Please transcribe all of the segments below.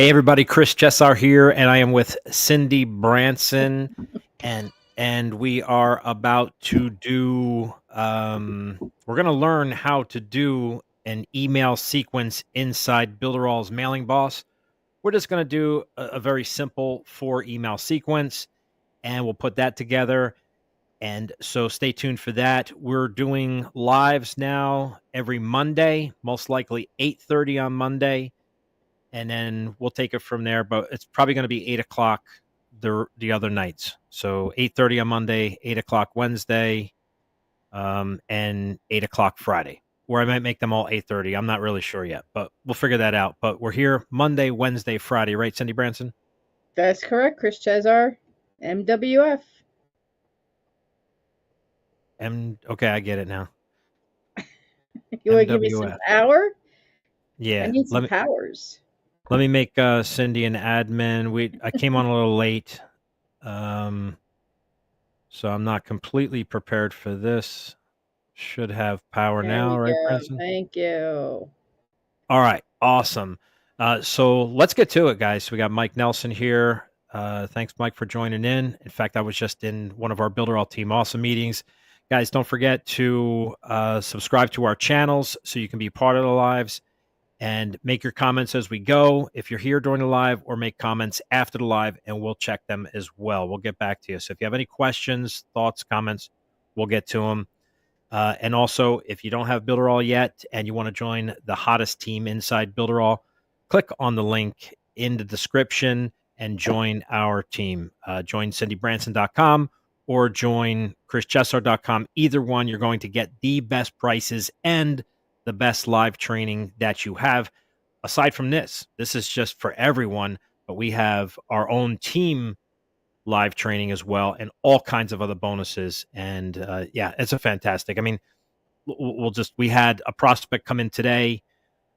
Hey everybody, Chris Chesar here, and I am with Cindy Branson, and we are about to do. We're going to learn how to do an email sequence inside Builderall's Mailing Boss. We're just going to do a very simple 4 email sequence, and we'll put that together. And so stay tuned for that. We're doing lives now every Monday, most likely 8:30 on Monday. And then we'll take it from there. But it's probably going to be 8 o'clock the other nights. So 8:30 on Monday, 8 o'clock Wednesday, and 8 o'clock Friday. Or I might make them all 8:30. I'm not really sure yet, but we'll figure that out. But we're here Monday, Wednesday, Friday, right, Cindy Branson? That's correct, Chris Chesar, MWF. Okay, I get it now. You want to give me some MWF. power? I Yeah. need some powers. Let me make Cindy an admin. I came on a little late. So I'm not completely prepared for this. Should have power now, right, Branson? Thank you. All right, awesome. So let's get to it, guys. We got Mike Nelson here. Thanks, Mike, for joining in. In fact, I was just in one of our Builderall Team Awesome meetings. Guys, don't forget to subscribe to our channels so you can be part of the lives and make your comments as we go. If you're here during the live, or make comments after the live, and we'll check them as well. We'll get back to you. So if you have any questions, thoughts, comments, we'll get to them. And also, if you don't have Builderall yet and you want to join the hottest team inside Builderall, click on the link in the description and join our team. Join cindybranson.com or join chrischesar.com. Either one, you're going to get the best prices and the best live training that you have. Aside from this is just for everyone, but we have our own team live training as well, and all kinds of other bonuses. And yeah, it's a fantastic. I mean, we had a prospect come in today.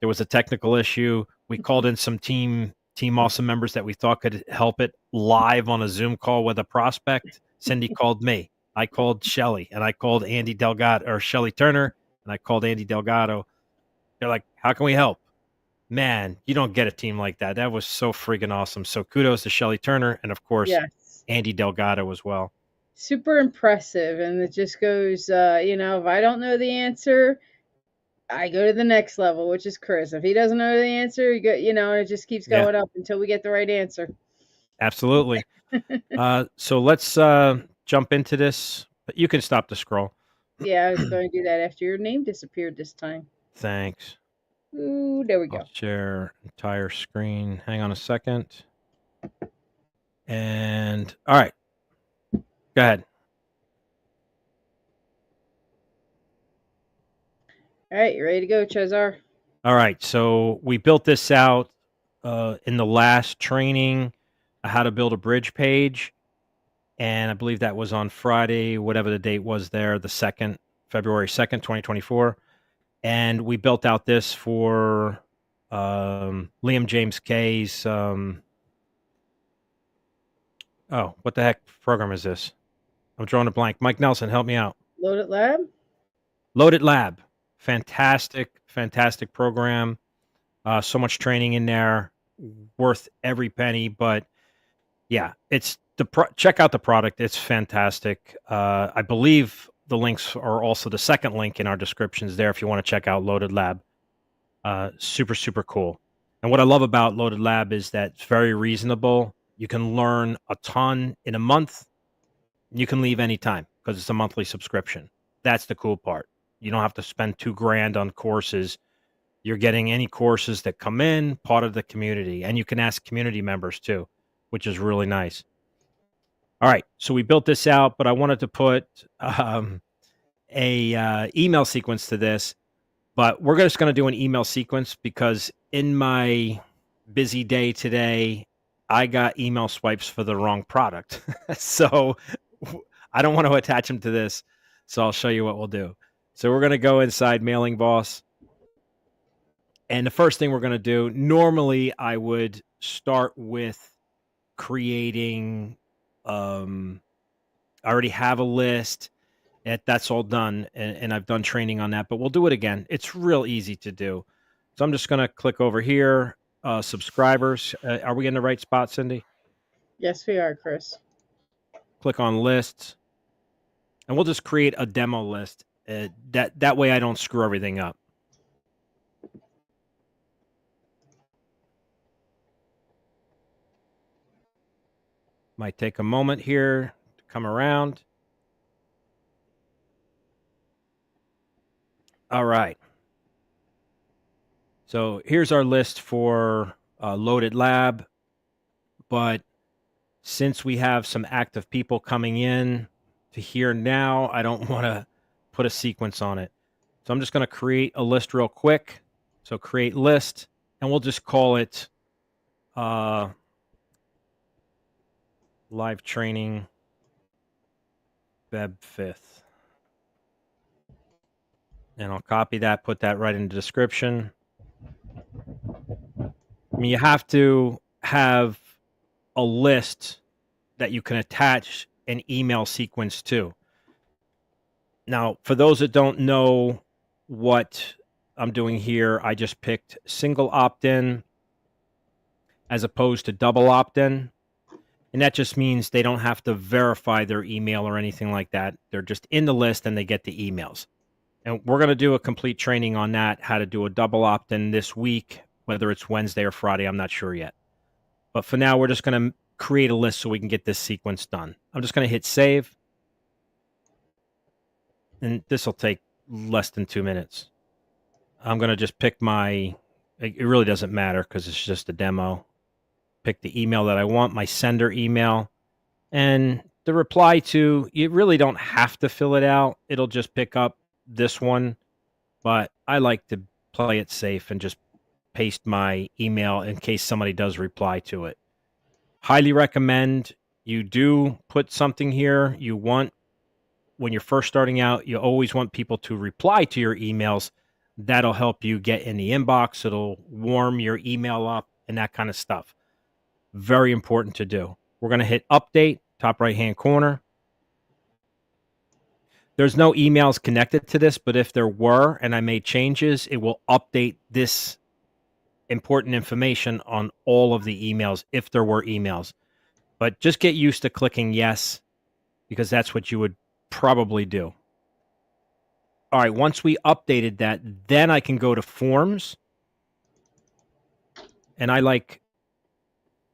There was a technical issue. We called in some team awesome members that we thought could help it live on a Zoom call with a prospect. Cindy called me. I called Shelly, and I called Andy Delgado, or Shelly Turner, and I called Andy Delgado. They're like, how can we help? Man, you don't get a team like that. That was so freaking awesome. So kudos to Shelly Turner, and of course, yes, Andy Delgado as well. Super impressive. And it just goes, if I don't know the answer, I go to the next level, which is Chris. If he doesn't know the answer, you go, and it just keeps going up until we get the right answer. Absolutely. So let's jump into this. But you can stop the scroll. Yeah, I was going to do that after your name disappeared this time. Thanks. Ooh, there we go. I'll share entire screen. Hang on a second. And all right, go ahead. All right, you ready to go, Chesar? All right, so we built this out in the last training, how to build a bridge page. And I believe that was on Friday, whatever the date was there, the 2nd, February 2nd, 2024. And we built out this for Liam James Kay's. What the heck program is this? I'm drawing a blank. Mike Nelson, help me out. Loaded Lab? Loaded Lab. Fantastic program. So much training in there, worth every penny. But yeah, it's check out the product. It's fantastic. I believe the links are also the second link in our descriptions there if you want to check out Loaded Lab. Super cool. And what I love about Loaded Lab is that it's very reasonable. You can learn a ton in a month. You can leave anytime because it's a monthly subscription. That's the cool part. You don't have to spend $2,000 on courses. You're getting any courses that come in, part of the community. And you can ask community members too, which is really nice. All right, so we built this out, but I wanted to put a email sequence to this. But we're just going to do an email sequence because in my busy day today, I got email swipes for the wrong product. So I don't want to attach them to this. So I'll show you what we'll do. So we're going to go inside Mailing Boss. And the first thing we're going to do, normally I would start with creating, I already have a list. That's all done, and I've done training on that, but we'll do it again. It's real easy to do. So I'm just going to click over here. subscribers. Are we in the right spot, Cindy? Yes, we are, Chris. Click on lists, and we'll just create a demo list. That way I don't screw everything up. Might take a moment here to come around. All right. So here's our list for loaded lab. But since we have some active people coming in to here now, I don't want to put a sequence on it. So I'm just going to create a list real quick. So create list, and we'll just call it live training Feb 5th. And I'll copy that, put that right in the description. I mean, you have to have a list that you can attach an email sequence to. Now, for those that don't know what I'm doing here, I just picked single opt-in as opposed to double opt-in. And that just means they don't have to verify their email or anything like that. They're just in the list and they get the emails. And we're going to do a complete training on that, how to do a double opt-in this week, whether it's Wednesday or Friday, I'm not sure yet. But for now, we're just going to create a list so we can get this sequence done. I'm just going to hit save. And this will take less than 2 minutes. I'm going to just pick it really doesn't matter because it's just a demo. Pick the email that I want, my sender email. And the reply to, you really don't have to fill it out. It'll just pick up this one. But I like to play it safe and just paste my email in case somebody does reply to it. Highly recommend you do put something here you want. When you're first starting out, you always want people to reply to your emails. That'll help you get in the inbox. It'll warm your email up and that kind of stuff. Very important to do. We're going to hit update, top right-hand corner. There's no emails connected to this, but if there were and I made changes, it will update this important information on all of the emails if there were emails. But just get used to clicking yes, because that's what you would probably do. All right, once we updated that, then I can go to forms. And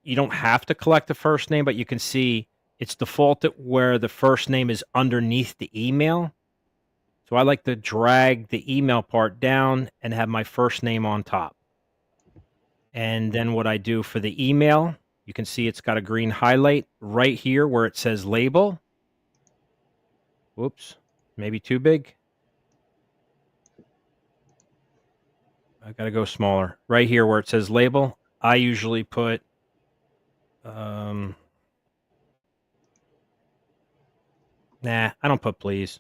you don't have to collect the first name, but you can see it's defaulted where the first name is underneath the email. So I like to drag the email part down and have my first name on top. And then what I do for the email, you can see it's got a green highlight right here where it says label. Whoops, maybe too big. I got to go smaller. Right here where it says label, I usually put nah, I don't put please.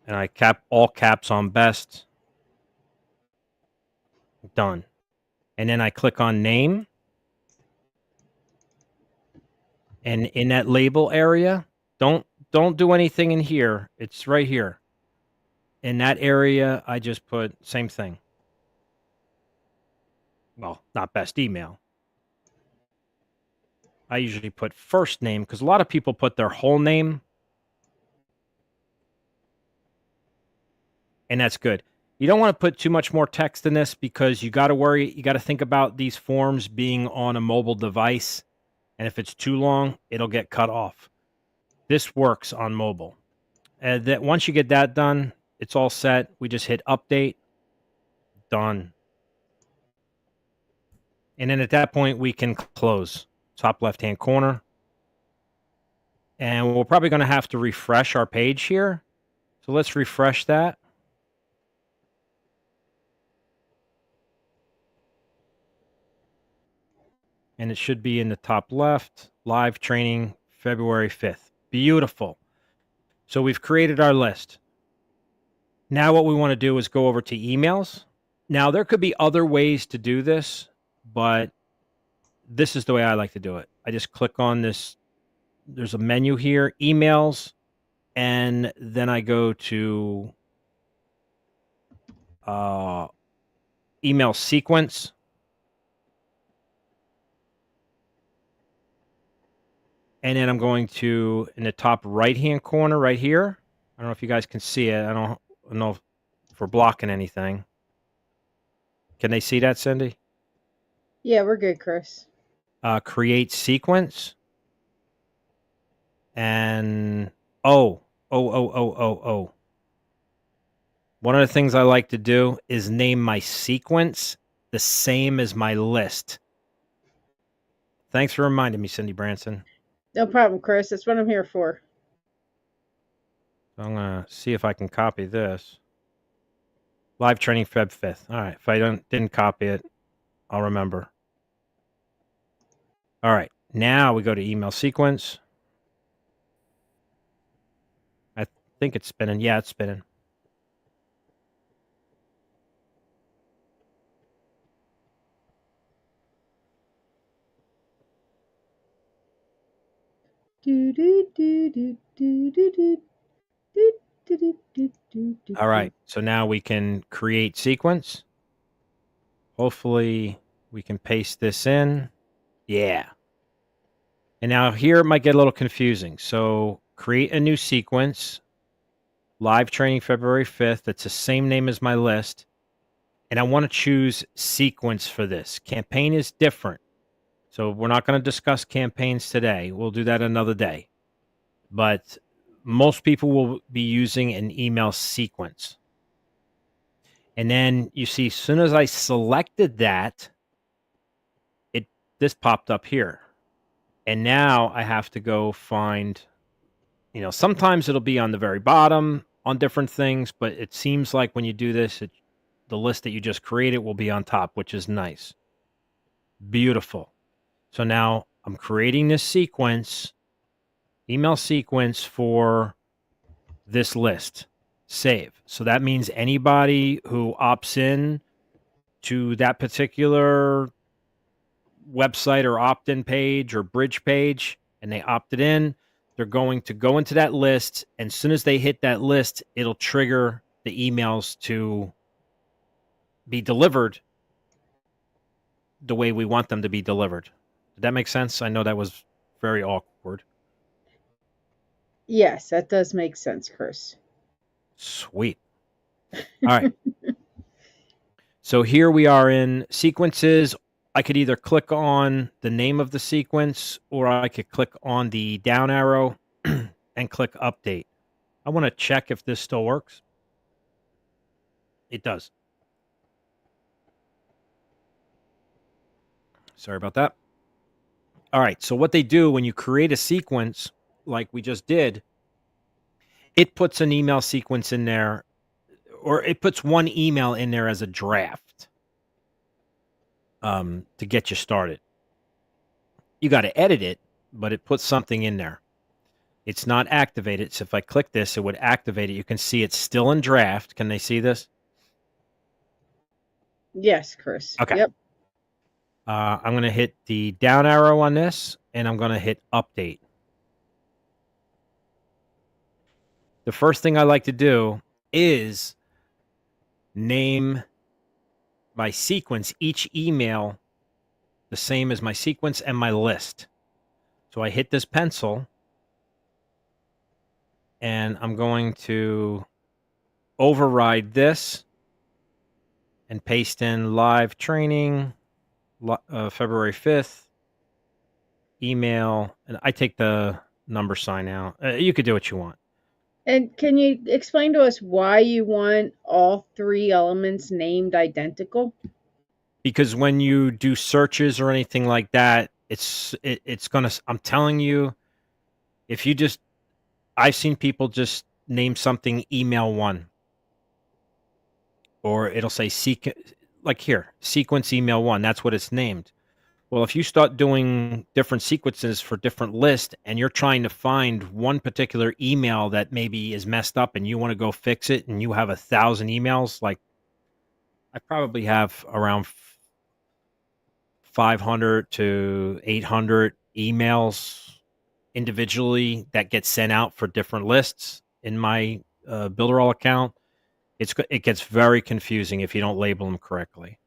And I all caps on best. Done. And then I click on name. And in that label area, don't do anything in here. It's right here. In that area, I just put same thing. Well, not best email. I usually put first name because a lot of people put their whole name. And that's good. You don't want to put too much more text in this because you got to think about these forms being on a mobile device. And if it's too long, it'll get cut off. This works on mobile. And that once you get that done, it's all set. We just hit update. Done. And then at that point, we can close. Top left-hand corner. And we're probably going to have to refresh our page here. So let's refresh that. And it should be in the top left. Live training, February 5th. Beautiful. So we've created our list. Now what we want to do is go over to emails. Now there could be other ways to do this, but this is the way I like to do it. I just click on this. There's a menu here, emails, and then I go to email sequence. And then I'm going to, in the top right-hand corner right here, I don't know if you guys can see it. I don't know if we're blocking anything. Can they see that, Cindy? Yeah, we're good, Chris. Create sequence. And, oh. One of the things I like to do is name my sequence the same as my list. Thanks for reminding me, Cindy Branson. No problem, Chris. That's what I'm here for. So I'm going to see if I can copy this. Live training Feb 5th. All right. If I didn't copy it, I'll remember. All right. Now we go to email sequence. I think it's spinning. Yeah, it's spinning. All right. So now we can create sequence. Hopefully we can paste this in. Yeah. And now here it might get a little confusing. So create a new sequence. Live training February 5th. It's the same name as my list. And I want to choose sequence for this. Campaign is different. So we're not going to discuss campaigns today. We'll do that another day. But most people will be using an email sequence. And then you see, as soon as I selected that, this popped up here. And now I have to go find, sometimes it'll be on the very bottom on different things, but it seems like when you do this, the list that you just created will be on top, which is nice. Beautiful. So now I'm creating this sequence, email sequence for this list. Save. So that means anybody who opts in to that particular website or opt-in page or bridge page and they opted in, they're going to go into that list. And as soon as they hit that list, it'll trigger the emails to be delivered the way we want them to be delivered. Did that make sense? I know that was very awkward. Yes, that does make sense, Chris. Sweet. All right. So here we are in sequences. I could either click on the name of the sequence or I could click on the down arrow and click update. I want to check if this still works. It does. Sorry about that. All right. So what they do when you create a sequence like we just did, it puts an email sequence in there, or it puts one email in there as a draft to get you started. You got to edit it, but it puts something in there. It's not activated. So if I click this, it would activate it. You can see it's still in draft. Can they see this? Yes, Chris. Okay. Yep. I'm going to hit the down arrow on this, and I'm going to hit update. The first thing I like to do is name my sequence, each email, the same as my sequence and my list. So I hit this pencil, and I'm going to override this and paste in live training, February 5th, email, and I take the number sign out. You could do what you want. And can you explain to us why you want all three elements named identical? Because when you do searches or anything like that, it's gonna. I'm telling you, if you just, I've seen people just name something email one, or it'll say like here sequence email one. That's what it's named. Well, if you start doing different sequences for different lists and you're trying to find one particular email that maybe is messed up and you want to go fix it and you have 1,000 emails, like I probably have around 500 to 800 emails individually that get sent out for different lists in my Builderall account. It gets very confusing if you don't label them correctly.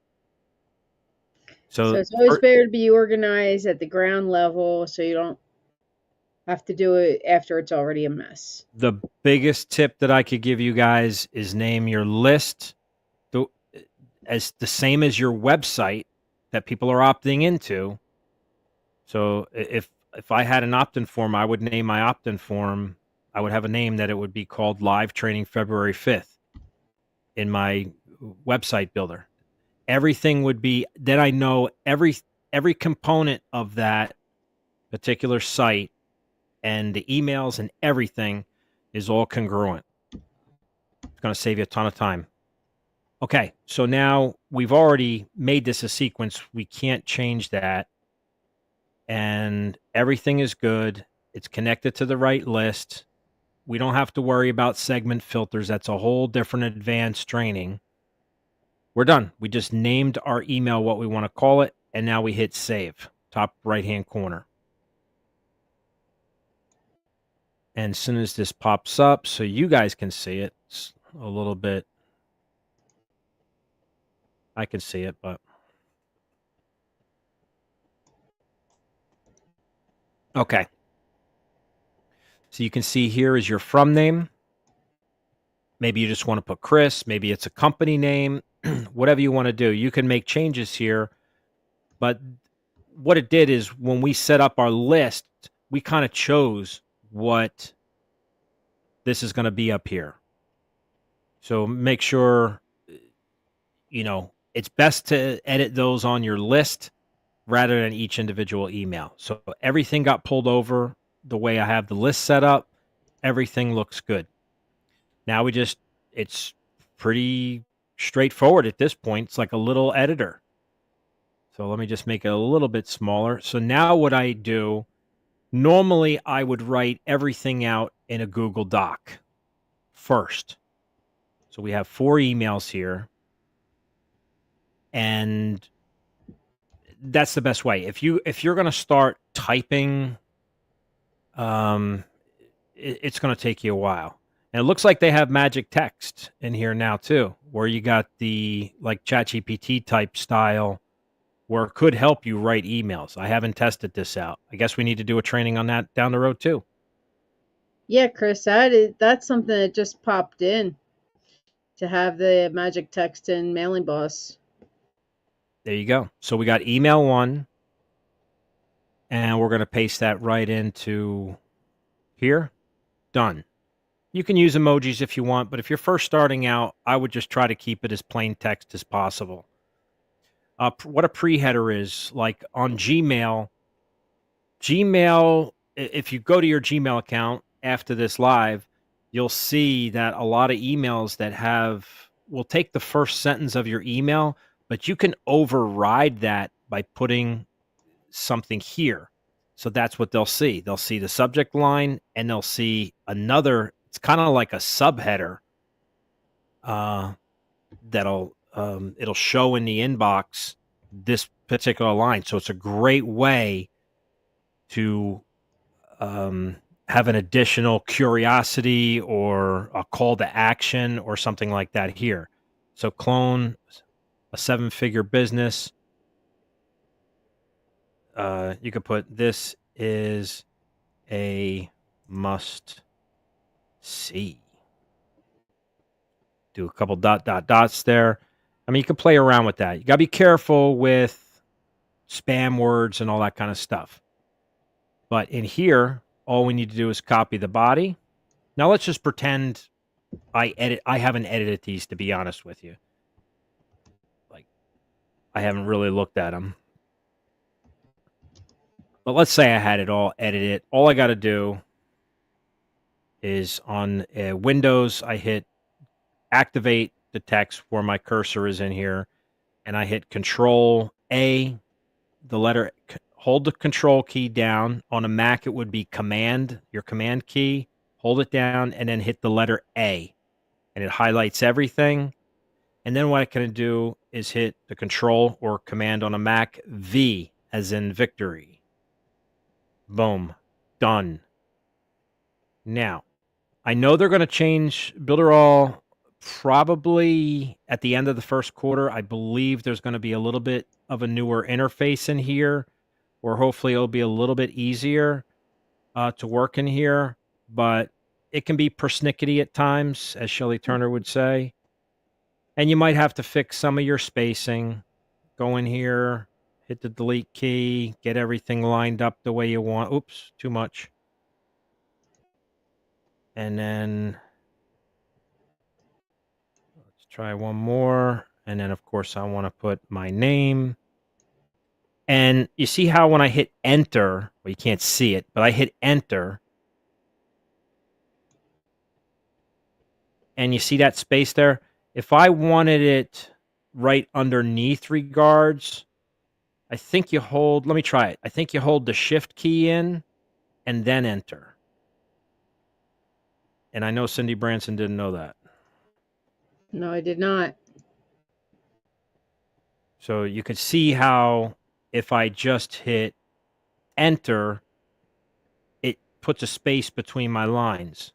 So So it's always better to be organized at the ground level so you don't have to do it after it's already a mess. the biggest tip that I could give you guys is name your list as the same as your website that people are opting into. So if I had an opt-in form, I would name my opt-in form. I would have a name that it would be called Live Training February 5th in my website builder. Everything would be, then I know every component of that particular site and the emails and everything is all congruent. It's going to save you a ton of time. Okay, so now we've already made this a sequence. We can't change that. And everything is good. It's connected to the right list. We don't have to worry about segment filters. That's a whole different advanced training. We're done. We just named our email what we want to call it, and now we hit save, top right-hand corner. And as soon as this pops up, so you guys can see it, it's a little bit, I can see it, but okay. So you can see here is your from name. Maybe you just want to put Chris. Maybe it's a company name. Whatever you want to do. You can make changes here. But what it did is when we set up our list, we kind of chose what this is going to be up here. So make sure, it's best to edit those on your list rather than each individual email. So everything got pulled over the way I have the list set up. Everything looks good. Now it's pretty straightforward at this point. It's like a little editor. So let me just make it a little bit smaller. So now what I do, normally I would write everything out in a Google Doc first. So we have 4 emails here. And that's the best way. If you're going to start typing, it's going to take you a while. And it looks like they have magic text in here now too, where you got the like ChatGPT type style, where it could help you write emails. I haven't tested this out. I guess we need to do a training on that down the road too. Yeah, Chris, that's something that just popped in to have the magic text in Mailing Boss. There you go. So we got email 1, and we're going to paste that right into here. Done. You can use emojis if you want, but if you're first starting out, I would just try to keep it as plain text as possible. What a pre-header is, like on Gmail, if you go to your Gmail account after this live, you'll see that a lot of emails that will take the first sentence of your email, but you can override that by putting something here. So that's what they'll see. They'll see the subject line, and they'll see another, it's kind of like a subheader it'll show in the inbox this particular line. So it's a great way to have an additional curiosity or a call to action or something like that here. So clone a 7-figure business. You could put, this is a must see. Do a couple dots there. I mean, you can play around with that. You got to be careful with spam words and all that kind of stuff. But in here, all we need to do is copy the body. Now let's just pretend I haven't edited these, to be honest with you. Like, I haven't really looked at them. But let's say I had it all edited. All I got to do is on Windows, I hit activate the text where my cursor is in here, and I hit Control A, hold the Control key down. On a Mac, it would be Command, your Command key. Hold it down, and then hit the letter A, and it highlights everything. And then what I can do is hit the Control or Command on a Mac, V, as in victory. Boom. Done. Now, I know they're going to change Builderall probably at the end of the first quarter, I believe there's going to be a little bit of a newer interface in here, or hopefully it'll be a little bit easier to work in here. But it can be persnickety at times, as Shelley Turner would say. And you might have to fix some of your spacing. Go in here, hit the delete key, get everything lined up the way you want. Oops, too much. And then let's try one more. And then, of course, I want to put my name. And you see how when I hit enter, well, you can't see it, but I hit enter. And you see that space there? If I wanted it right underneath regards, I think you hold, let me try it. I think you hold the shift key in and then enter. And I know Cindy Branson didn't know that. No, I did not. So you could see how if I just hit enter, it puts a space between my lines.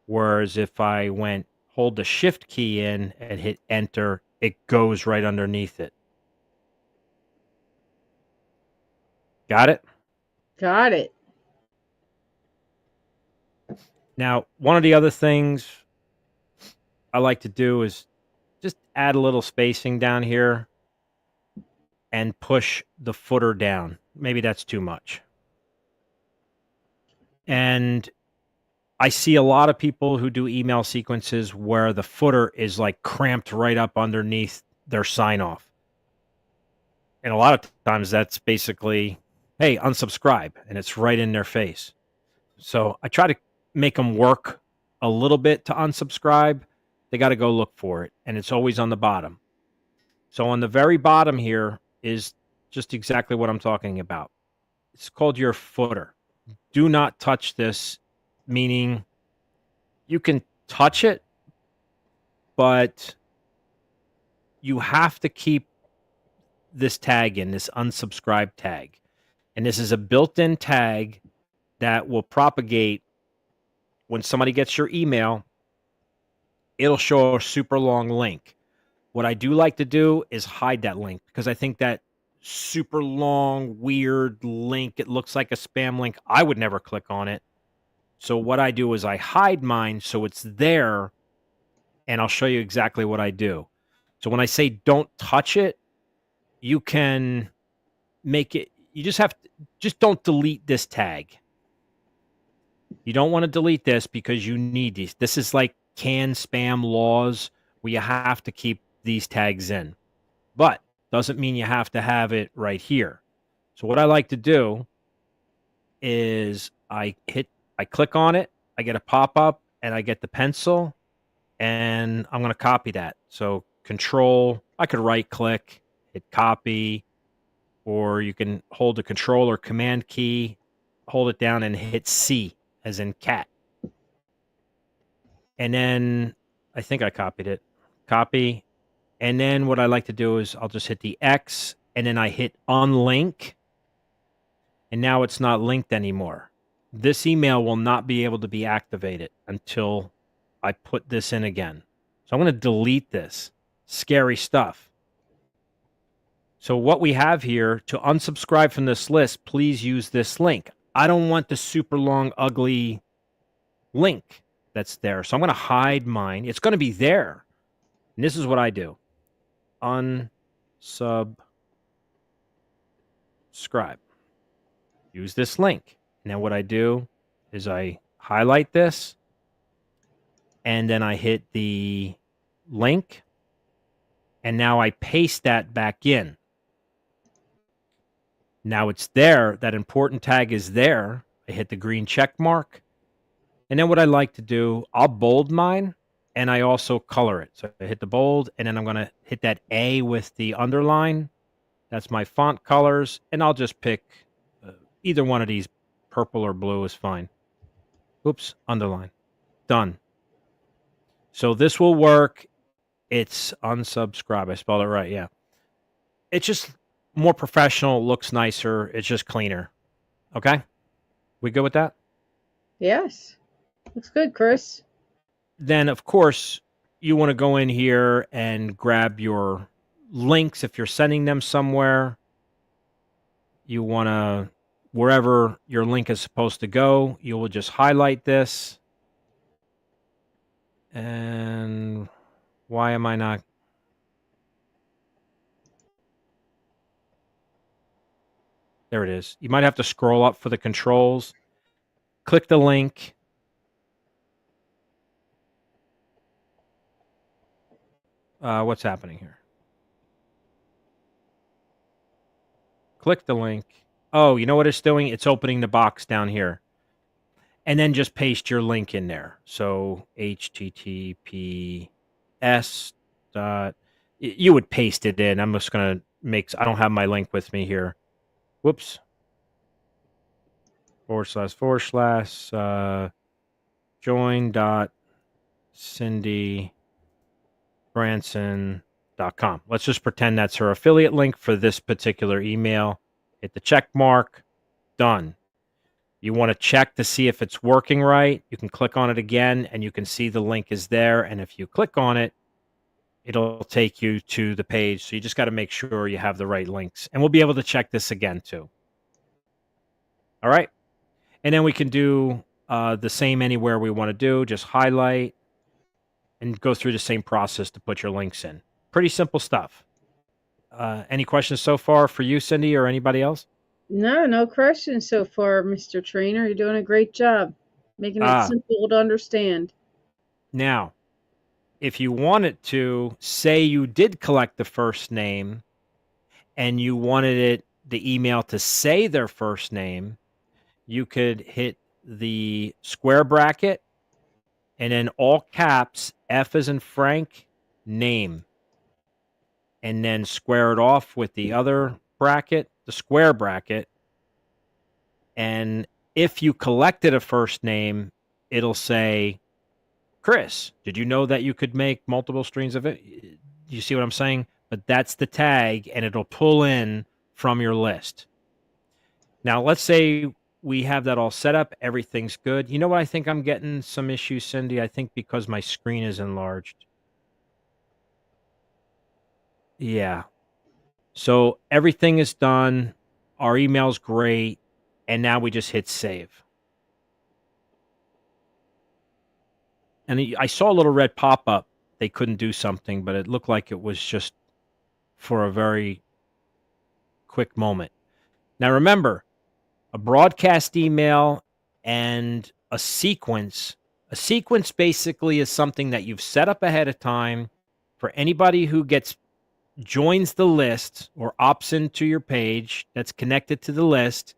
Whereas if I went hold the shift key in and hit enter, it goes right underneath it. Got it? Got it. Now, one of the other things I like to do is just add a little spacing down here and push the footer down. Maybe that's too much. And I see a lot of people who do email sequences where the footer is like cramped right up underneath their sign off. And a lot of times that's basically, hey, unsubscribe, and it's right in their face. So I try to make them work a little bit to unsubscribe. They got to go look for it, and it's always on the bottom. So on the very bottom here is just exactly what I'm talking about. It's called your footer. Do not touch this, meaning you can touch it, but you have to keep this tag in, this unsubscribe tag. And this is a built-in tag that will propagate when somebody gets your email. It'll show a super long link. What I do like to do is hide that link because I think that super long, weird link, it looks like a spam link. I would never click on it. So what I do is I hide mine so it's there, and I'll show you exactly what I do. So when I say don't touch it, you can make it, you just don't delete this tag. You don't want to delete this because you need these. This is like canned spam laws where you have to keep these tags in. But doesn't mean you have to have it right here. So what I like to do is I click on it, I get a pop-up, and I get the pencil, and I'm going to copy that. So control, I could right click, hit copy, or you can hold the control or command key, hold it down and hit C as in cat. And then I think I copied it. Copy. And then what I like to do is I'll just hit the X and then I hit unlink. And now it's not linked anymore. This email will not be able to be activated until I put this in again. So I'm going to delete this. Scary stuff. So what we have here, to unsubscribe from this list, please use this link. I don't want the super long, ugly link that's there. So I'm going to hide mine. It's going to be there. And this is what I do. Unsubscribe. Use this link. Now what I do is I highlight this, and then I hit the link, and now I paste that back in. Now it's there. That important tag is there. I hit the green check mark. And then what I like to do, I'll bold mine, and I also color it. So I hit the bold, and then I'm going to hit that A with the underline. That's my font colors, and I'll just pick either one of these. Purple or blue is fine. Oops, underline. Done. So this will work. It's unsubscribe. I spelled it right, yeah. It's just more professional, looks nicer. It's just cleaner. Okay? We good with that? Yes. Looks good, Chris. Then, of course, you want to go in here and grab your links if you're sending them somewhere. You want to, wherever your link is supposed to go, you will just highlight this. And why am I not? There it is. You might have to scroll up for the controls. Click the link. What's happening here? Click the link. Oh, you know what it's doing? It's opening the box down here. And then just paste your link in there. So https dot. You would paste it in. I'm just going to make. I don't have my link with me here. Whoops. // join dot cindybranson.com. Let's just pretend that's her affiliate link for this particular email. Hit the check mark. Done. You want to check to see if it's working right. You can click on it again and you can see the link is there. And if you click on it, it'll take you to the page. So you just got to make sure you have the right links. And we'll be able to check this again too. All right. And then we can do the same anywhere we want to do. Just highlight and go through the same process to put your links in. Pretty simple stuff. Any questions so far for you, Cindy, or anybody else? No questions so far, Mr. Trainer. You're doing a great job making it simple to understand. Now, if you wanted to, say you did collect the first name and you wanted the email to say their first name, you could hit the square bracket and then all caps, F as in Frank, name. And then square it off with the other bracket, the square bracket. And if you collected a first name, it'll say, Chris, did you know that you could make multiple streams of it? You see what I'm saying? But that's the tag, and it'll pull in from your list. Now, let's say we have that all set up. Everything's good. You know what? I think I'm getting some issues, Cindy. I think because my screen is enlarged. Yeah. So everything is done. Our email's great. And now we just hit save. And I saw a little red pop-up. They couldn't do something, but it looked like it was just for a very quick moment. Now remember, a broadcast email and a sequence. A sequence basically is something that you've set up ahead of time for anybody who joins the list or opts into your page that's connected to the list.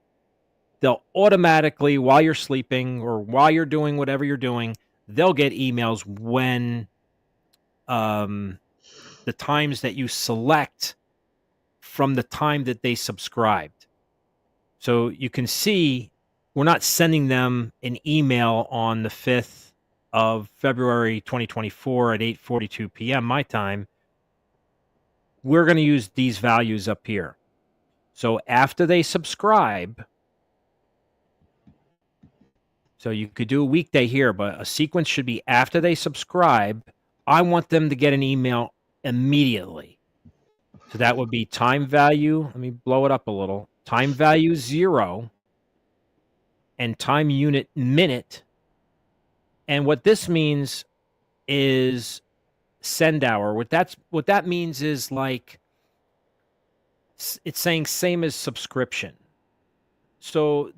They'll automatically, while you're sleeping or while you're doing whatever you're doing, they'll get emails when the times that you select from the time that they subscribed. So you can see we're not sending them an email on the 5th of February 2024 at 8:42 p.m. my time. We're going to use these values up here. So after they subscribe, so you could do a weekday here, but a sequence should be after they subscribe. I want them to get an email immediately. So that would be time value. Let me blow it up a little. Time value 0 and time unit minute. And what this means is send hour. What that means is like it's saying same as subscription. So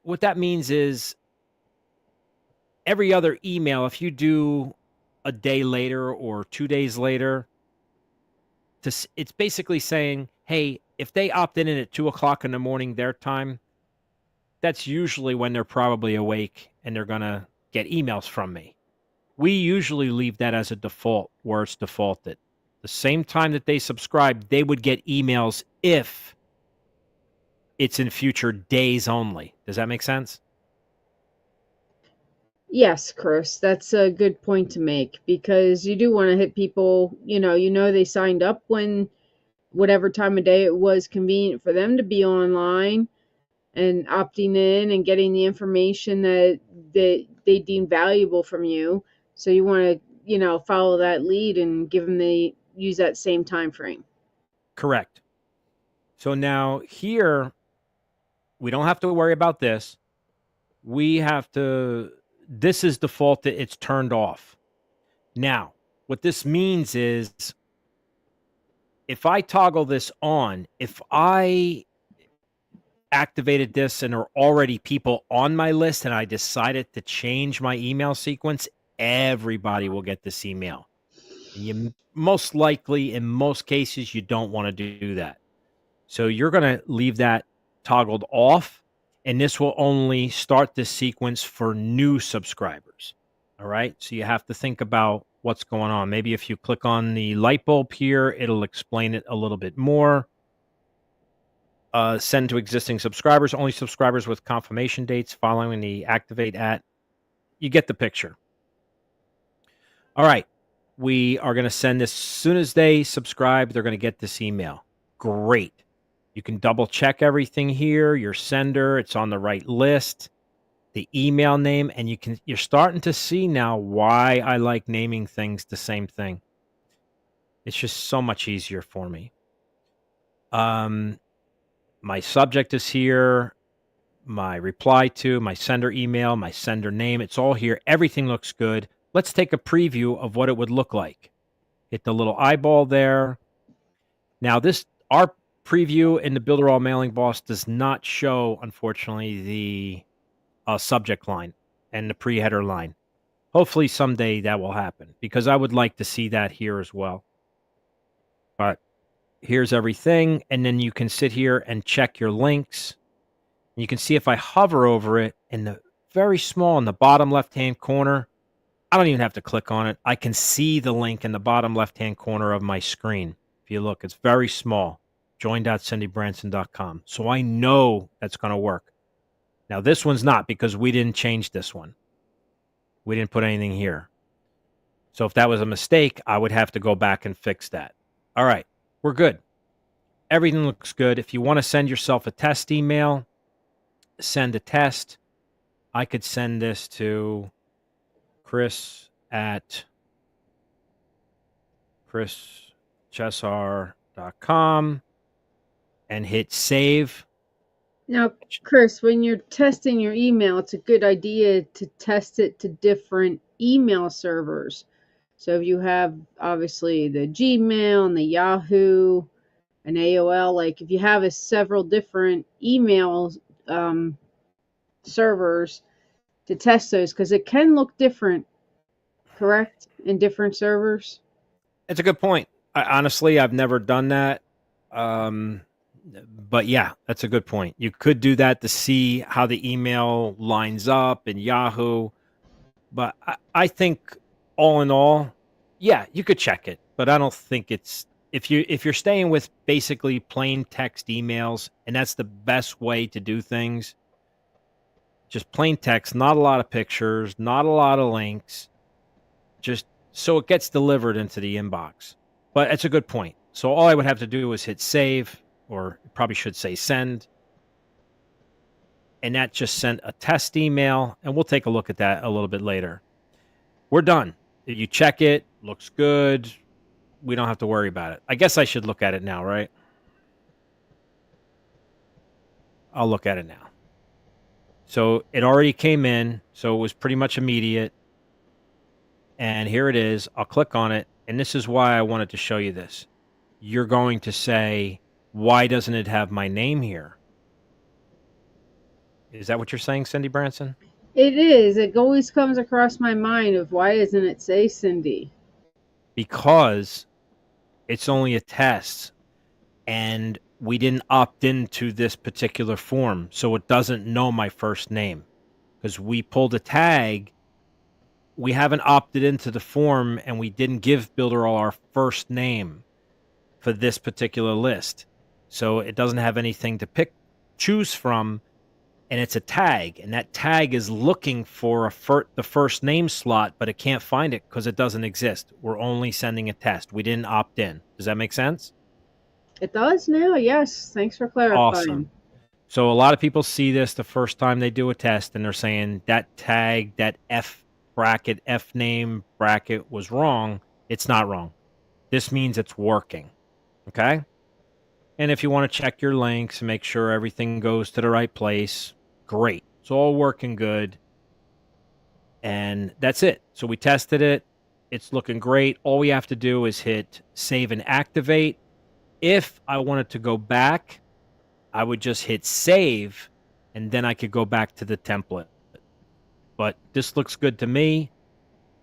what that means is every other email, if you do a day later or 2 days later, it's basically saying, hey, if they opted in at 2:00 in the morning their time, that's usually when they're probably awake and they're going to get emails from me. We usually leave that as a default where it's defaulted. The same time that they subscribe, they would get emails if it's in future days only. Does that make sense? Yes, Chris, that's a good point to make because you do want to hit people, they signed up when whatever time of day it was convenient for them to be online and opting in and getting the information that they deem valuable from you. So you want to follow that lead and use that same time frame. Correct. So now here, we don't have to worry about this. This is defaulted, it's turned off. Now, what this means is if I toggle this on, if I activated this and are already people on my list and I decided to change my email sequence, everybody will get this email. And you most likely, in most cases, you don't want to do that. So you're going to leave that toggled off, and this will only start this sequence for new subscribers. All right. So you have to think about what's going on. Maybe if you click on the light bulb here, it'll explain it a little bit more. Send to existing subscribers, only subscribers with confirmation dates following the activate at. You get the picture. All right. We are going to send this as soon as they subscribe, they're going to get this email. Great. You can double check everything here, your sender, it's on the right list, the email name, and you're starting to see now why I like naming things the same thing. It's just so much easier for me. My subject is here, my reply to, my sender email, my sender name, it's all here. Everything looks good. Let's take a preview of what it would look like. Hit the little eyeball there. Now our preview in the Builderall Mailing Boss does not show, unfortunately, the subject line and the pre-header line. Hopefully someday that will happen because I would like to see that here as well. But here's everything. And then you can sit here and check your links. You can see if I hover over it in the very small in the bottom left-hand corner, I don't even have to click on it. I can see the link in the bottom left-hand corner of my screen. If you look, it's very small. join.cindybranson.com. So I know that's going to work. Now, this one's not because we didn't change this one. We didn't put anything here. So if that was a mistake, I would have to go back and fix that. All right, we're good. Everything looks good. If you want to send yourself a test email, send a test. I could send this to chris@chesar.com and hit save. Now, Chris, when you're testing your email, it's a good idea to test it to different email servers. So if you have obviously the Gmail and the Yahoo and AOL, like if you have several different email servers to test those, because it can look different, correct, in different servers. It's a good point. Honestly, I've never done that. But yeah, that's a good point. You could do that to see how the email lines up in Yahoo. But I think all in all, yeah, you could check it. But I don't think it's if you're staying with basically plain text emails, and that's the best way to do things. Just plain text, not a lot of pictures, not a lot of links, just so it gets delivered into the inbox. But it's a good point. So all I would have to do is hit save, or probably should say send. And that just sent a test email, and we'll take a look at that a little bit later. We're done. If you check it, looks good. We don't have to worry about it. I guess I should look at it now, right? I'll look at it now. So it already came in, so it was pretty much immediate. And here it is. I'll click on it, and this is why I wanted to show you this. You're going to say, why doesn't it have my name here? Is that what you're saying, Cindy Branson? It is. It always comes across my mind of why doesn't it say Cindy? Because it's only a test, and we didn't opt into this particular form, so it doesn't know my first name. Because we pulled a tag, we haven't opted into the form, and we didn't give Builderall our first name for this particular list. So it doesn't have anything to choose from, and it's a tag, and that tag is looking for the first name slot, but it can't find it because it doesn't exist. We're only sending a test. We didn't opt in. Does that make sense? It does now, yes. Thanks for clarifying. Awesome. So a lot of people see this the first time they do a test, and they're saying that tag, that F bracket F name bracket was wrong, it's not wrong. This means it's working. Okay. And if you want to check your links and make sure everything goes to the right place, great. It's all working good. And that's it. So we tested it. It's looking great. All we have to do is hit save and activate. If I wanted to go back, I would just hit save and then I could go back to the template. But this looks good to me.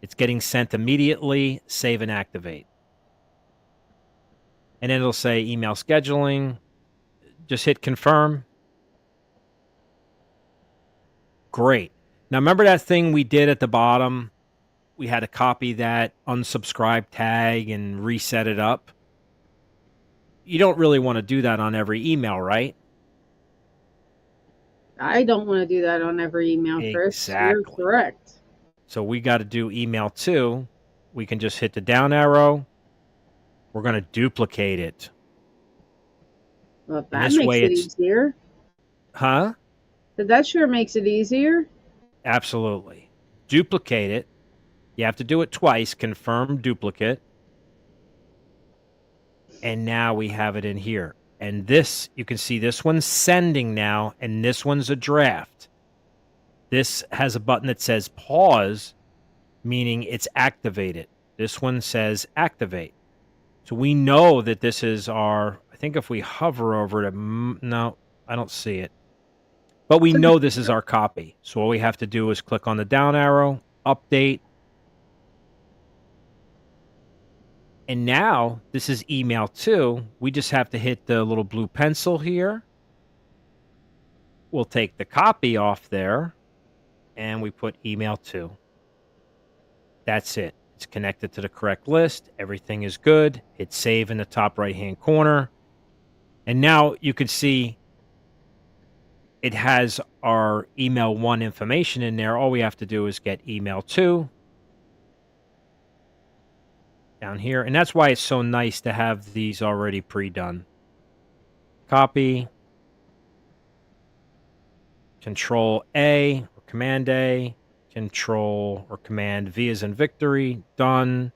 It's getting sent immediately. Save and activate. And then it'll say email scheduling. Just hit confirm. Great. Now, remember that thing we did at the bottom? We had to copy that unsubscribe tag and reset it up. You don't really want to do that on every email, right? I don't want to do that on every email, Chris. You're Exactly. correct. So we got to do email 2. We can just hit the down arrow. We're going to duplicate it. Well, And that this makes way it it's, easier. huh? But that sure makes it easier. Absolutely. Duplicate it. You have to do it twice. Confirm duplicate. And now we have it in here. And this, you can see this one's sending now, and this one's a draft. This has a button that says pause, meaning it's activated. This one says activate. So we know that this is our, I think if we hover over it, no, I don't see it. But we know this is our copy. So all we have to do is click on the down arrow, update. And now this is email 2. We just have to hit the little blue pencil here. We'll take the copy off there and we put email 2. That's it. It's connected to the correct list. Everything is good. Hit save in the top right-hand corner. And now you can see it has our email 1 information in there. All we have to do is get email 2 down here. And that's why it's so nice to have these already pre-done. Copy. Control A or Command A. Control or Command V as in victory. Done.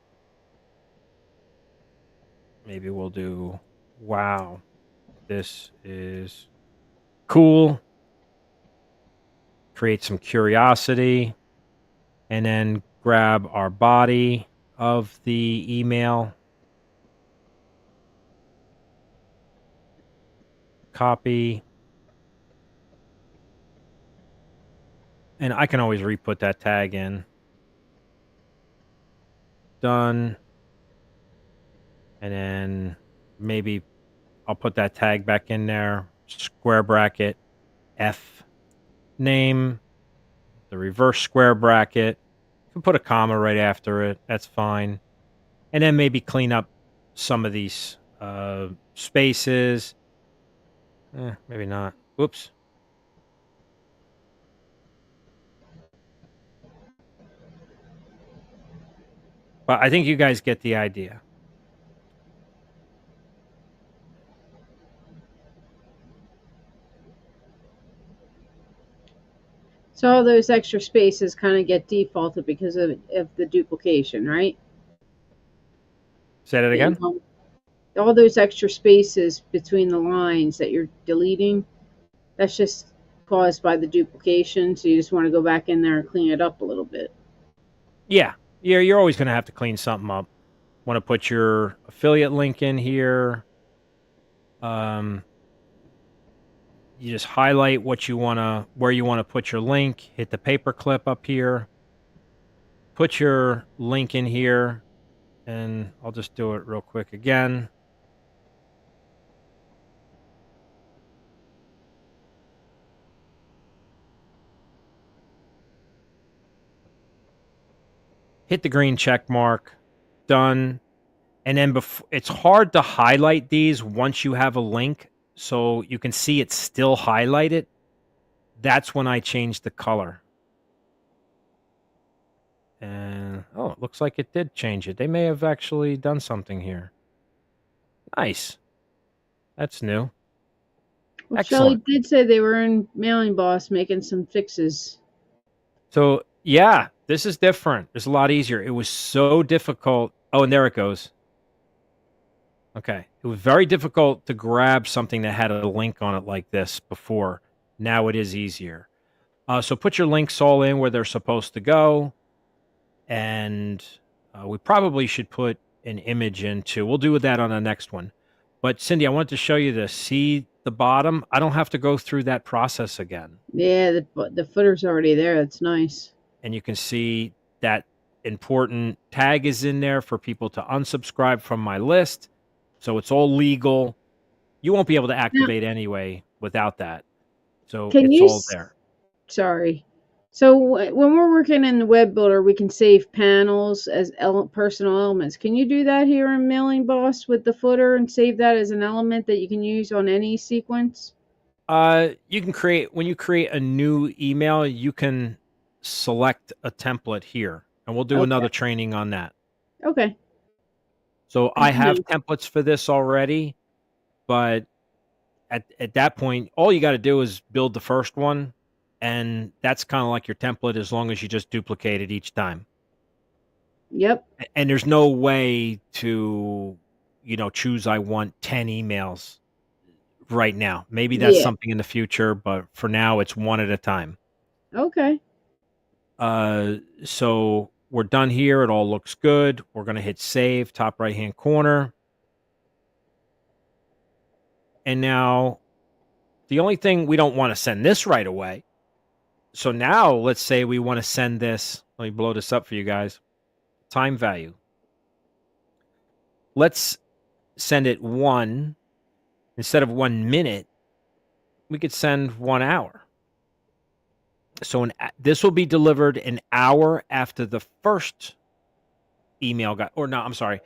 Maybe we'll do, wow, this is cool. Create some curiosity. And then grab our body of the email. Copy. And I can always re-put that tag in. Done. And then maybe I'll put that tag back in there. Square bracket, F name, the reverse square bracket. You can put a comma right after it. That's fine. And then maybe clean up some of these spaces. Maybe not. Whoops. But I think you guys get the idea. So all those extra spaces kind of get defaulted because of the duplication, right? Say that again? All those extra spaces between the lines that you're deleting, that's just caused by the duplication. So you just want to go back in there and clean it up a little bit. Yeah. You're always going to have to clean something up. Want to put your affiliate link in here. You just highlight what you want to, where you want to put your link. Hit the paperclip up here. Put your link in here. And I'll just do it real quick again. Hit the green check mark. Done. And then it's hard to highlight these once you have a link, so you can see it's still highlighted. That's when I change the color. And oh, it looks like it did change it. They may have actually done something here. Nice. That's new. Well, Shelly Excellent. did say they were in Mailing Boss making some fixes. So yeah, This is different. It's a lot easier. It was so difficult. Oh, and there it goes. Okay. It was very difficult to grab something that had a link on it like this before. Now it is easier. So put your links all in where they're supposed to go. And we probably should put an image into. We'll do that on the next one. But Cindy, I wanted to show you this. See the bottom? I don't have to go through that process again. Yeah, the footer's already there. That's nice. And you can see that important tag is in there for people to unsubscribe from my list. So it's all legal. You won't be able to Now, activate anyway without that. So can it's you? all there. Sorry. So when we're working in the web builder, we can save panels as personal elements. Can you do that here in Mailing Boss with the footer and save that as an element that you can use on any sequence? You can create, when you create a new email, you can select a template here, and we'll do Okay. another training on that. Okay. So Good I to know. have templates for this already, but at that point, all you got to do is build the first one, and that's kind of like your template as long as you just duplicate it each time. Yep. And there's no way to, choose I want 10 emails right now. Maybe that's Yeah. something in the future, but for now it's one at a time. Okay. So we're done here. It all looks good. We're going to hit save, top right hand corner. And now the only thing, we don't want to send this right away. So now let's say we want to send this. Let me blow this up for you guys. Time value. Let's send it instead of 1 minute, we could send 1 hour. So this will be delivered an hour after the first email got, or no, I'm sorry.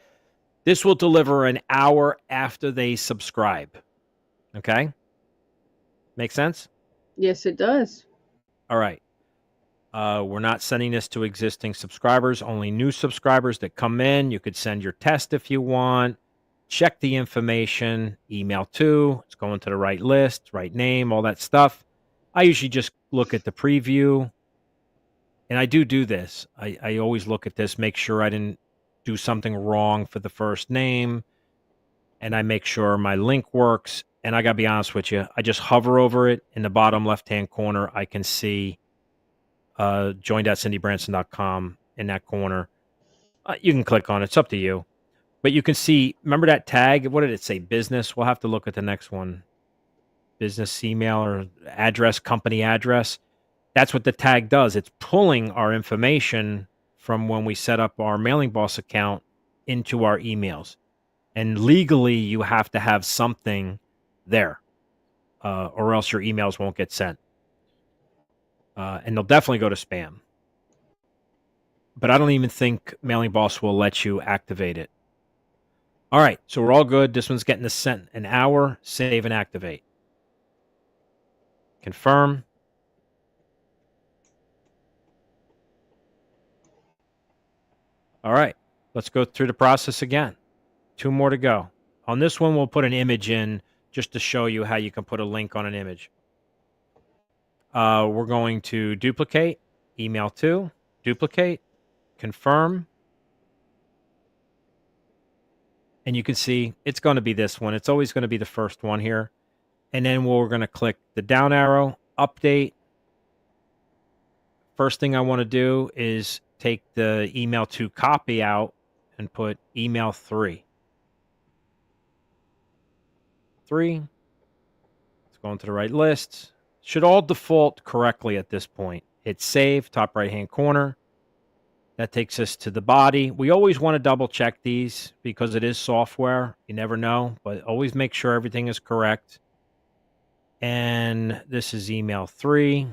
This will deliver an hour after they subscribe. Okay? Make sense? Yes, it does. All right. We're not sending this to existing subscribers, only new subscribers that come in. You could send your test if you want. Check the information, email to, it's going to the right list, right name, all that stuff. I usually just look at the preview. And I do this. I always look at this, make sure I didn't do something wrong for the first name. And I make sure my link works. And I got to be honest with you, I just hover over it. In the bottom left-hand corner, I can see join.cindybranson.com in that corner. You can click on it. It's up to you. But you can see, remember that tag? What did it say? Business? We'll have to look at the next one. Business email or address, company address. That's what the tag does. It's pulling our information from when we set up our Mailing Boss account into our emails. And legally, you have to have something there, or else your emails won't get sent. And they'll definitely go to spam. But I don't even think Mailing Boss will let you activate it. All right, so we're all good. This one's getting sent an hour. Save and activate. Confirm. All right, let's go through the process again. 2 more to go. On this one, we'll put an image in just to show you how you can put a link on an image. We're going to duplicate, email to, duplicate, confirm. And you can see it's going to be this one. It's always going to be the first one here. And then we're going to click the down arrow, update. First thing I want to do is take the email to copy out and put email 3. 3. It's going to the right list. Should all default correctly at this point. Hit save, top right hand corner. That takes us to the body. We always want to double check these because it is software. You never know, but always make sure everything is correct. And this is email 3.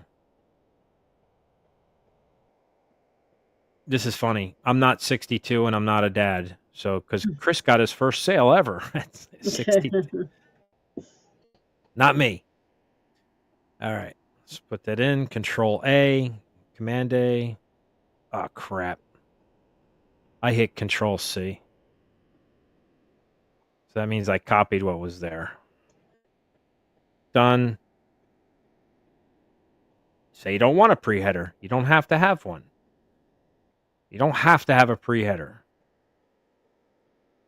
This is funny. I'm not 62 and I'm not a dad. So, because Chris got his first sale ever at 62. Not me. All right. Let's put that in. Control A, Command A. Oh, crap. I hit Control C. So that means I copied what was there. Done. Say you don't want a pre-header. You don't have to have one. You don't have to have a pre-header.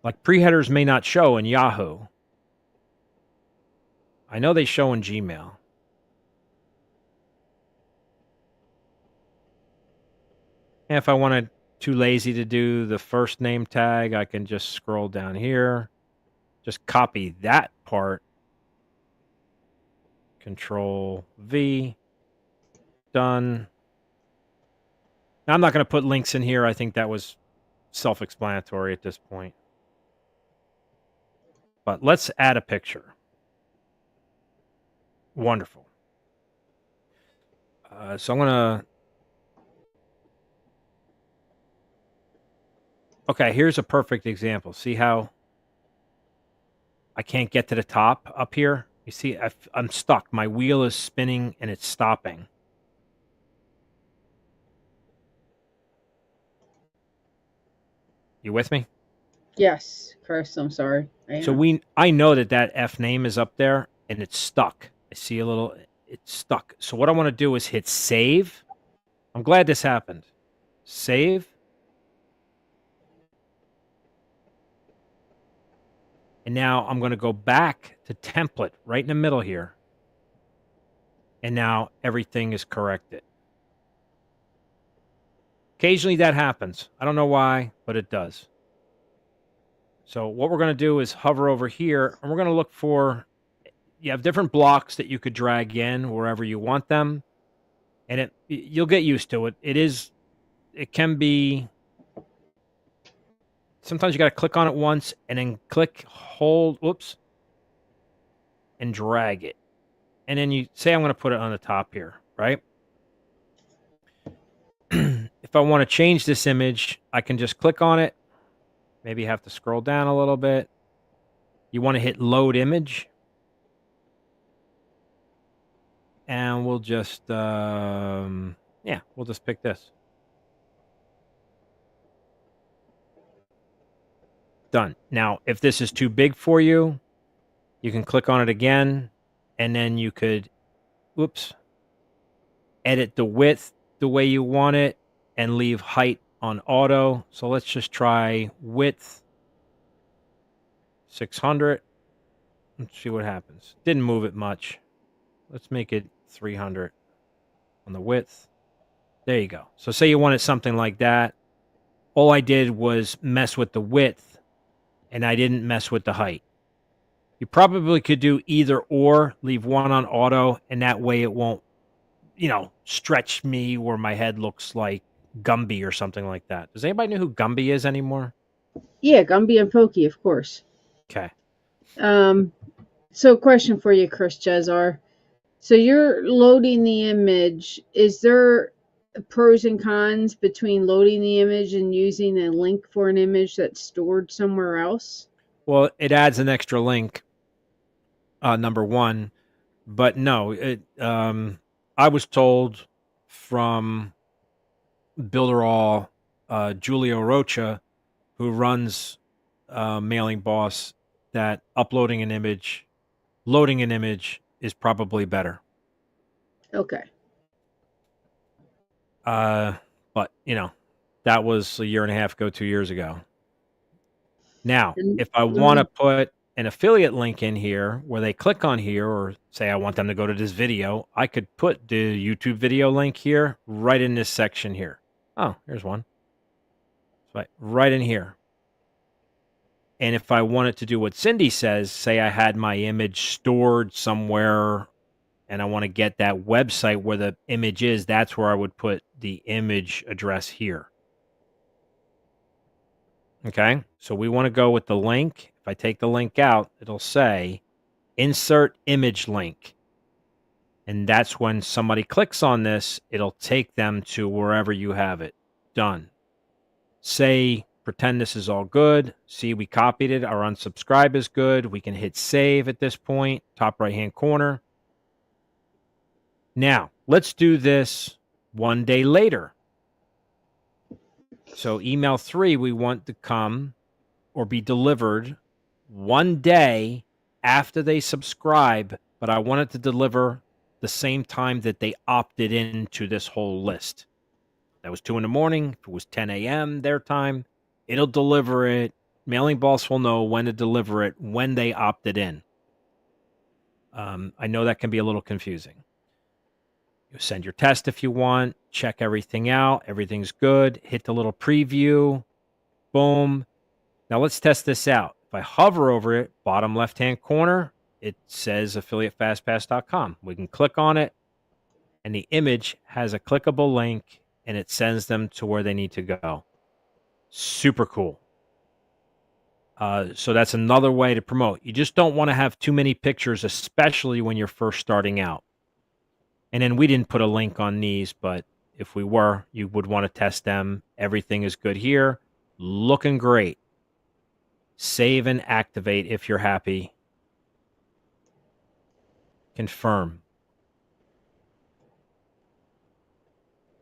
Like pre-headers may not show in Yahoo. I know they show in Gmail. And if I wanted too lazy to do the first name tag, I can just scroll down here, just copy that part, Control V, done. Now, I'm not going to put links in here. I think that was self-explanatory at this point. But let's add a picture. Wonderful. So I'm going to... Okay, here's a perfect example. See how I can't get to the top up here? You see, I'm stuck. My wheel is spinning and it's stopping. You with me? Yes, Chris, I'm sorry. So I know that F name is up there and it's stuck. I see a little, it's stuck. So what I want to do is hit save. I'm glad this happened. Save. And now I'm going to go back to template right in the middle here. And now everything is corrected. Occasionally that happens. I don't know why, but it does. So what we're going to do is hover over here, and we're going to look for, you have different blocks that you could drag in wherever you want them. And you'll get used to it. It can be, sometimes you got to click on it once and then click, hold, whoops, and drag it. And then you say, I'm going to put it on the top here, right? If I want to change this image, I can just click on it. Maybe you have to scroll down a little bit. You want to hit load image. And we'll just, we'll just pick this. Done. Now, if this is too big for you, you can click on it again, and then you could, edit the width the way you want it and leave height on auto. So let's just try width 600. Let's see what happens. Didn't move it much. Let's make it 300 on the width. There you go. So say you wanted something like that. All I did was mess with the width, and I didn't mess with the height. You probably could do either or, leave one on auto, and that way it won't, stretch me where my head looks like Gumby or something like that. Does anybody know who Gumby is anymore? Yeah, Gumby and Pokey, of course. Okay. So question for you, Chris Chesar. So you're loading the image. Is there pros and cons between loading the image and using a link for an image that's stored somewhere else? Well, it adds an extra link, number one. But no, I was told from Builderall, Julio Rocha, who runs Mailing Boss, that loading an image is probably better. Okay. But, that was a year and a half ago, 2 years ago. Now, if I want to put an affiliate link in here where they click on here, or say I want them to go to this video, I could put the YouTube video link here right in this section here. Oh, here's one. Right in here. And if I wanted to do what Cindy says, say I had my image stored somewhere and I want to get that website where the image is, that's where I would put the image address here. Okay, so we want to go with the link. If I take the link out, it'll say insert image link. And that's when somebody clicks on this, it'll take them to wherever you have it. Done. Say, pretend this is all good. See, we copied it. Our unsubscribe is good. We can hit save at this point, top right-hand corner. Now, let's do this one day later. So email 3, we want to come or be delivered one day after they subscribe, but I want it to deliver the same time that they opted into this whole list. that was 2 in the morning, if it was 10 a.m. their time, it'll deliver it. Mailing boss will know when to deliver it when they opted in. I know that can be a little confusing. You send your test if you want, check everything out. Everything's good. Hit the little preview. Boom. Now let's test this out. If I hover over it, bottom left-hand corner, it says affiliatefastpass.com. We can click on it, and the image has a clickable link, and it sends them to where they need to go. Super cool. So that's another way to promote. You just don't want to have too many pictures, especially when you're first starting out. And then we didn't put a link on these, but if we were, you would want to test them. Everything is good here. Looking great. Save and activate if you're happy. Confirm.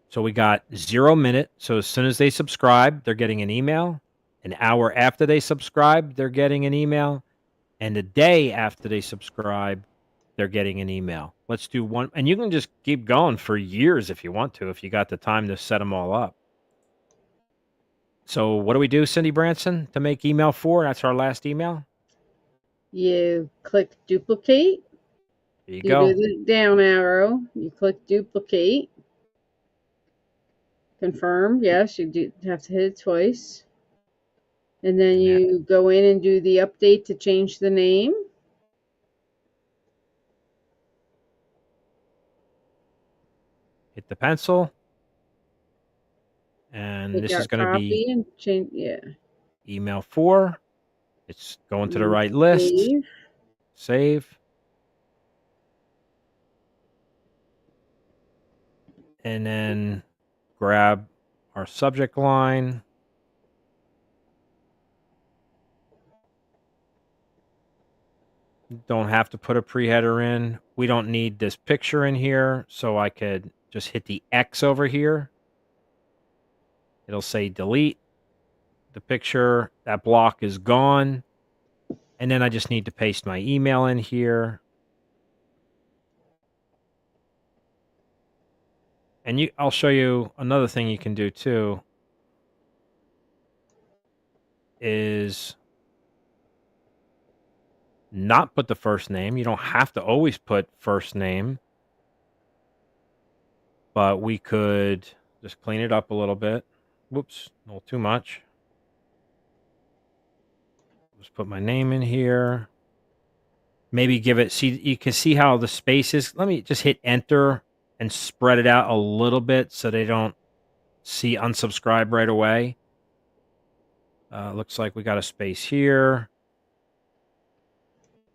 So we got 0 minute. So as soon as they subscribe, they're getting an email. An hour after they subscribe, they're getting an email. And a day after they subscribe, they're getting an email. Let's do one. And you can just keep going for years if you want to, if you got the time to set them all up. So what do we do, Cindy Branson, to make email 4? That's our last email. You click duplicate. There you You go. do the down arrow. You click duplicate. Confirm. Yes, you do have to hit it twice. And then you go in and do the update to change the name. Hit the pencil. And Take this is out going to be copy and change. Yeah. email 4. It's going to the right list. Save. Save. And then grab our subject line. Don't have to put a pre-header in. We don't need this picture in here, so I could just hit the X over here. It'll say delete the picture. That block is gone. And then I just need to paste my email in here. And I'll show you another thing you can do too. Is not put the first name. You don't have to always put first name. But we could just clean it up a little bit. Whoops, a little too much. Just put my name in here. Maybe give it, see, you can see how the space is. Let me just hit enter and spread it out a little bit so they don't see unsubscribe right away. Looks like we got a space here.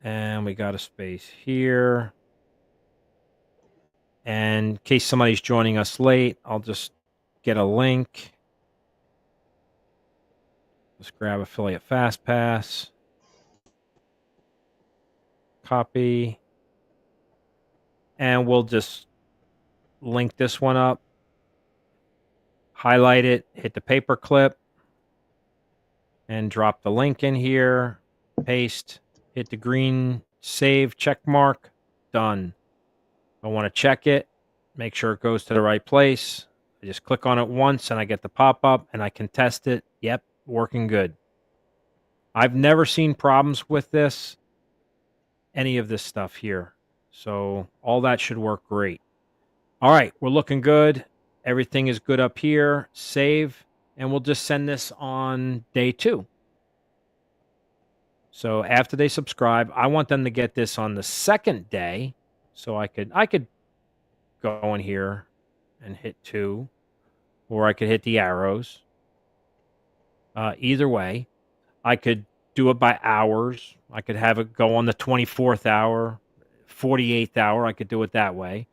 And we got a space here. And in case somebody's joining us late, I'll just get a link. Let's grab Affiliate FastPass. Copy. And we'll just link this one up. Highlight it, hit the paper clip, and drop the link in here. Paste, hit the green save check mark. Done. I want to check it, make sure it goes to the right place. I just click on it once and I get the pop-up and I can test it. Yep, working good. I've never seen problems with this, any of this stuff here. So all that should work great. All right, we're looking good. Everything is good up here. Save, and we'll just send this on day 2. So after they subscribe, I want them to get this on the second day. So I could go in here and hit 2, or I could hit the arrows. Either way, I could do it by hours. I could have it go on the 24th hour, 48th hour. I could do it that way.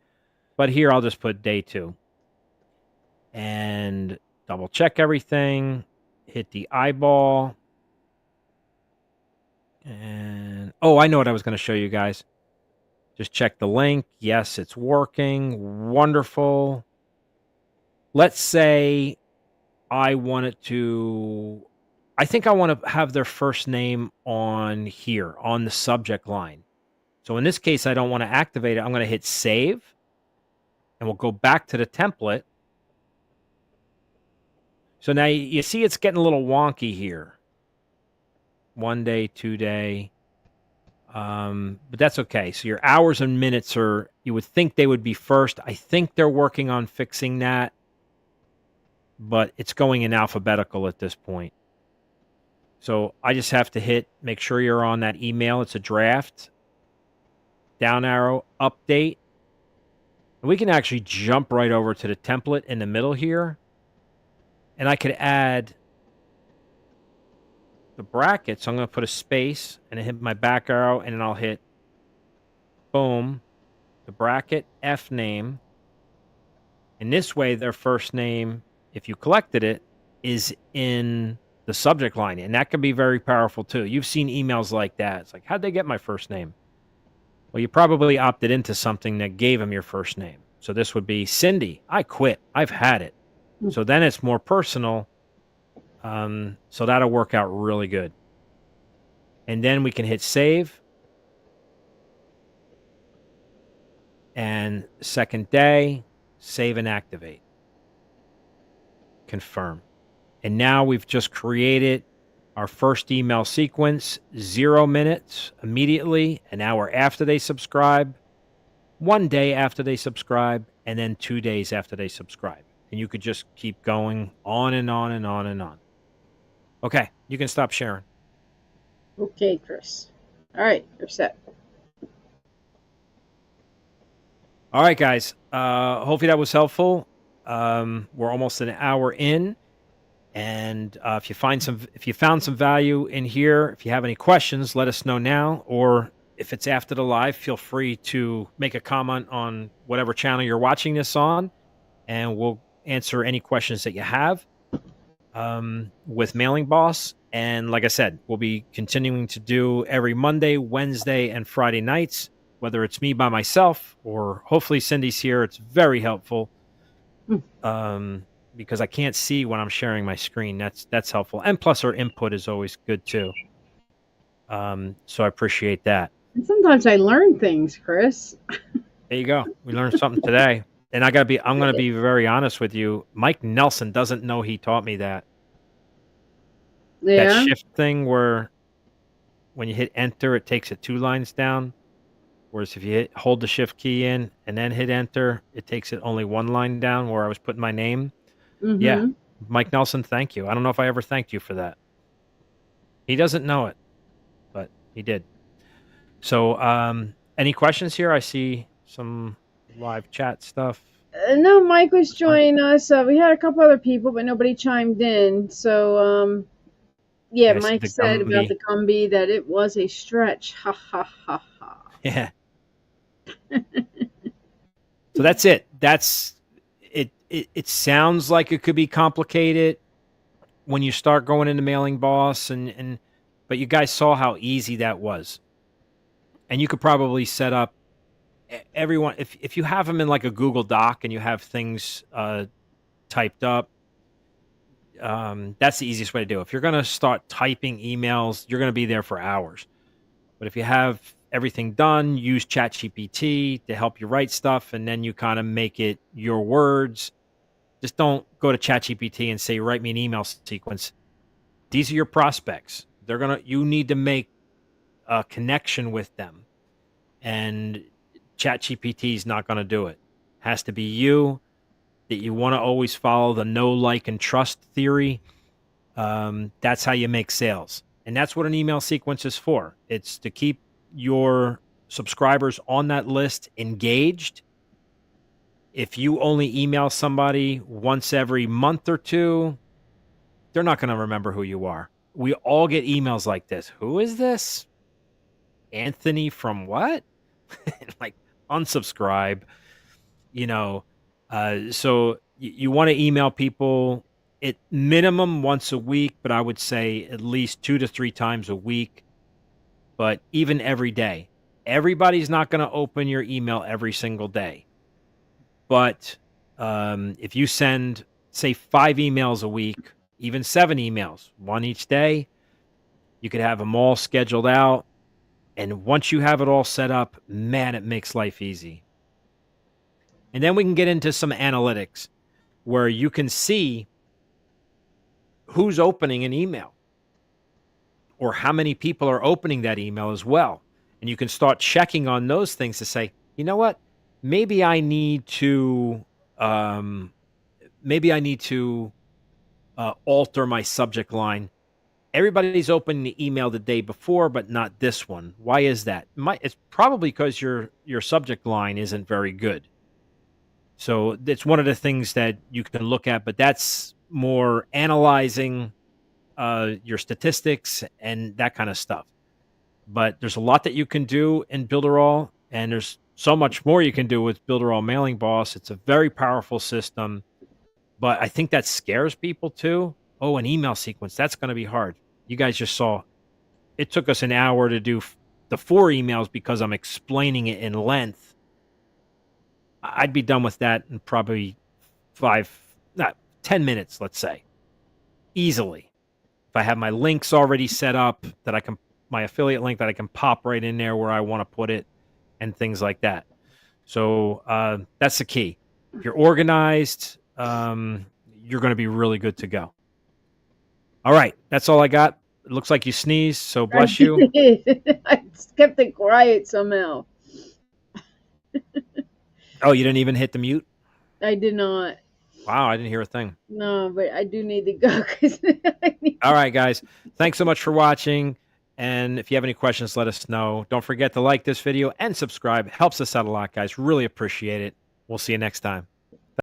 But here I'll just put day 2. And double check everything. Hit the eyeball. And, oh, I know what I was going to show you guys. Just check the link. Yes, it's working. Wonderful. Let's say I wanted to, I think I want to have their first name on here, on the subject line. So in this case, I don't want to activate it. I'm going to hit save. And we'll go back to the template. So now you see it's getting a little wonky here. 1 day, 2 day. But that's okay. So your hours and minutes are, you would think they would be first. I think they're working on fixing that, but it's going in alphabetical at this point. So I just have to make sure you're on that email. It's a draft, down arrow, update. And we can actually jump right over to the template in the middle here. And I could add the brackets. So I'm going to put a space and I hit my back arrow and then I'll hit boom, the bracket, F name. And this way, their first name, if you collected it, is in the subject line. And that can be very powerful too. You've seen emails like that. It's like, how'd they get my first name? Well, you probably opted into something that gave them your first name. So this would be Cindy. I quit. I've had it. So then it's more personal. So that'll work out really good. And then we can hit save. And second day, save and activate. Confirm. And now we've just created our first email sequence, 0 minutes immediately, an hour after they subscribe, 1 day after they subscribe, and then 2 days after they subscribe. And you could just keep going on and on and on and on. Okay, you can stop sharing. Okay, Chris. All right, you're set. All right, guys. Hopefully that was helpful. We're almost an hour in. And if you found some value in here, if you have any questions, let us know now. Or if it's after the live, feel free to make a comment on whatever channel you're watching this on, and we'll answer any questions that you have with Mailing Boss. And like I said, we'll be continuing to do every Monday, Wednesday, and Friday nights, whether it's me by myself or hopefully Cindy's here. It's very helpful. Because I can't see when I'm sharing my screen. That's helpful. And plus her input is always good too. So I appreciate that. And sometimes I learn things, Chris. There you go. We learned something today. And I'm going to be very honest with you. Mike Nelson doesn't know he taught me that. Yeah. That shift thing where when you hit enter, it takes it 2 lines down. Whereas if you hold the shift key in and then hit enter, it takes it only 1 line down where I was putting my name. Mm-hmm. Yeah. Mike Nelson, thank you. I don't know if I ever thanked you for that. He doesn't know it, but he did. So any questions here? I see some live chat stuff. No, Mike was joining us. We had a couple other people, but nobody chimed in. So, yeah, Mike said about the Gumby that it was a stretch. Ha, ha, ha, ha. Yeah. So that's it. That's it. It sounds like it could be complicated when you start going into Mailing Boss, but you guys saw how easy that was. And you could probably set up everyone, if you have them in like a Google Doc and you have things typed up, that's the easiest way to do it. If you're going to start typing emails, you're going to be there for hours. But if you have everything done, use ChatGPT to help you write stuff, and then you kind of make it your words. Just don't go to ChatGPT and say, write me an email sequence. These are your prospects. You need to make a connection with them. And ChatGPT is not going to do it. It has to be you. That you want to always follow the know, like, and trust theory. That's how you make sales. And that's what an email sequence is for. It's to keep your subscribers on that list engaged. If you only email somebody once every month or two, they're not going to remember who you are. We all get emails like this. Who is this? Anthony from what? Like, unsubscribe. So you want to email people at minimum once a week, but I would say at least 2 to 3 times a week, but even every day. Everybody's not going to open your email every single day. But if you send, say, 5 emails a week, even 7 emails, 1 each day, you could have them all scheduled out. And once you have it all set up, man, it makes life easy. And then we can get into some analytics where you can see who's opening an email or how many people are opening that email as well. And you can start checking on those things to say, you know what, maybe I need to, um, maybe I need to alter my subject line. Everybody's opening the email the day before, but not this one. Why is that? It's probably because your subject line isn't very good. So it's one of the things that you can look at, but that's more analyzing your statistics and that kind of stuff. But there's a lot that you can do in Builderall, and there's so much more you can do with Builderall Mailing Boss. It's a very powerful system, but I think that scares people too. Oh, an email sequence, that's going to be hard. You guys just saw it took us an hour to do the 4 emails because I'm explaining it in length. I'd be done with that in probably 10 minutes, let's say, easily. If I have my links already set up that I can, my affiliate link that I can pop right in there where I want to put it and things like that. So that's the key. If you're organized, you're going to be really good to go. All right. That's all I got. It looks like you sneezed, so bless you. I kept it quiet somehow. Oh, you didn't even hit the mute? I did not. Wow, I didn't hear a thing. No, but I do need to go. All right, guys. Thanks so much for watching. And if you have any questions, let us know. Don't forget to like this video and subscribe. Helps us out a lot, guys. Really appreciate it. We'll see you next time.